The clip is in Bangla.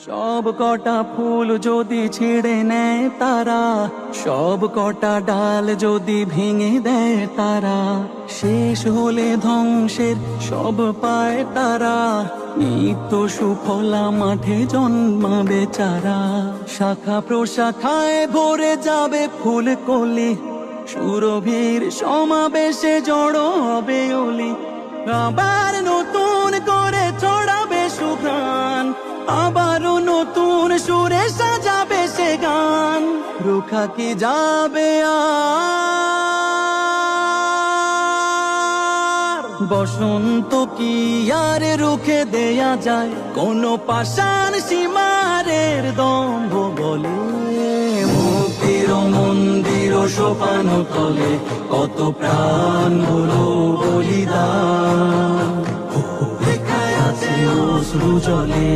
সব কটা ফুল যদি ছিঁড়ে নেয় তারা, সব কটা ডাল যদি ভেঙে দেয় তারা, শেষ হলে ধ্বংসের সব পায় তারা। নিত্য সুফলা মাঠে জন্মাবে চারা, শাখা প্রশাখায় ভরে যাবে ফুল কলি, সুরভির সমাবেশে জড়ো হবে অলি। আবার নতুন করে ছড়াবে সুঘ্রাণ, আবারও নতুন সুরে সাজাবে সে গান। রুখা কি যাবে আর, বসন্ত কি আর রুখে দেয়া যায়? কোন পাষাণ সীমারের দম্ভ বলে, মুক্তির মন্দির সোপান তলে কত প্রাণ হলো বলিদান, লেখায় আছে অশ্রু জলে।